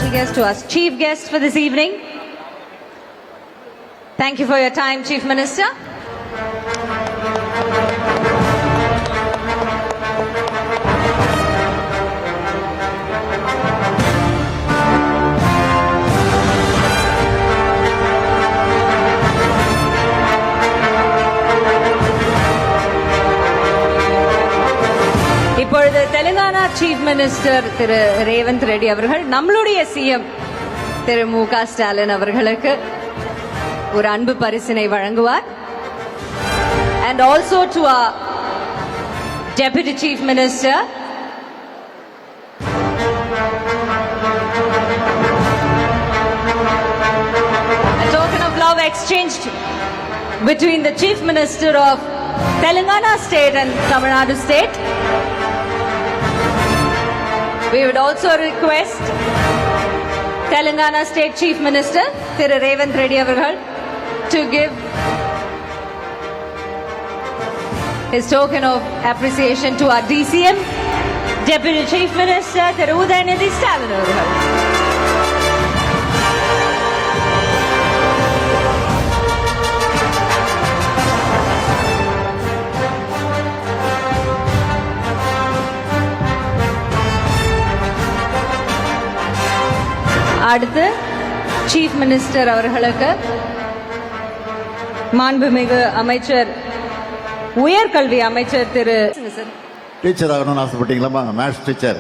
special guest, to our chief guest for this evening. Thank you for your time, Chief Minister. இப்பொழுது Telangana chief minister திரு ரேவந்த் ரெட்டி அவர்கள் நம்மளுடைய CM திரு மு.க. ஸ்டாலின் அவர்களுக்கு ஒரு அன்பு பரிசினை வழங்குவார். And also to our Deputy Chief Minister, a token of love exchanged between the Chief Minister of Telangana State and Tamil Nadu State. We would also request Telangana State Chief Minister Thiru Revanth Reddy avargal to give his token of appreciation to our DCM, Deputy Chief Minister Thiru Udayanidhi Stalin avargal. அடுத்து chief minister அவர்களுக்கு மாண்புமிகு அமைச்சர் உயர்கல்வி அமைச்சர் திரு teacher ஆகணும்னு ஆசைப்பட்டீங்களா? Maths teacher.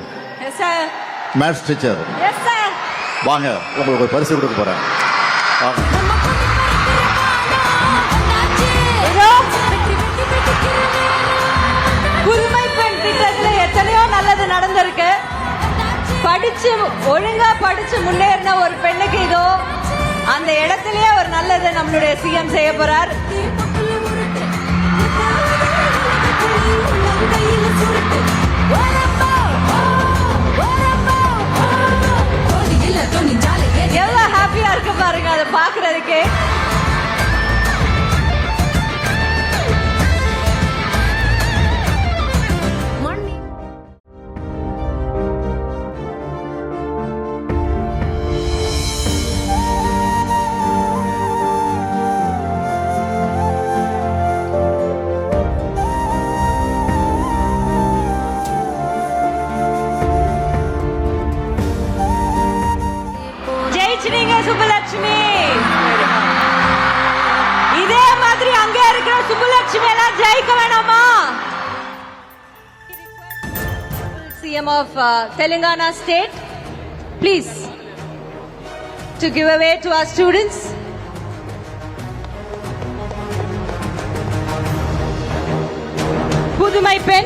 Maths teacher வாங்க, உங்களுக்கு ஒரு பரிசு கொடுக்க போறேன். புதுமை பெண் திட்டத்துல எத்தனையோ நல்லது நடந்திருக்கு. ஒழுங்கா படிச்சு முன்னேறின ஒரு பெண்ணுக்கு இதோ அந்த இடத்திலேயே ஒரு நல்லது நம்மளுடைய சிஎம் செய்ய போறார். எவ்வளவு ஹாப்பியா இருக்கு பாருங்க அதை பாக்குறதுக்கே. சுப்புலட்சுமி இதே மாதிரி அங்கே இருக்கிற சுப்புலட்சுமி எல்லாம் ஜெயிக்க வேணாமா? CM of Telangana State, please to give away to our students. Pudumai Pen,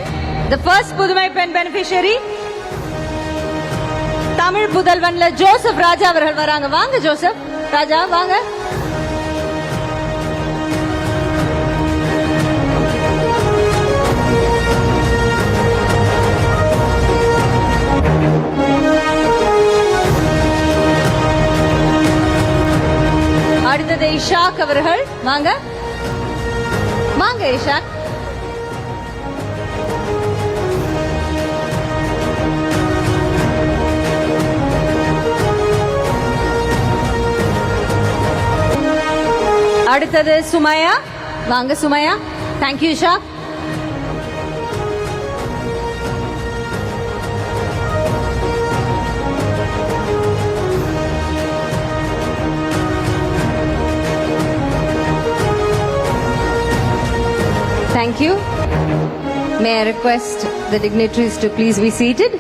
the first Pudumai Pen beneficiary, தமிழ் புதல்வன்ல ஜோசப் ராஜா அவர்கள் வராங்க. வாங்க ஜோசப் ராஜா வாங்க. அடுத்தது இஷாக் அவர்கள் வாங்க. வாங்க இஷாக். அடுத்தது சுமையா வாங்க. Sumaiya. Thank you Isha. Thank you. May I request the dignitaries to please be seated.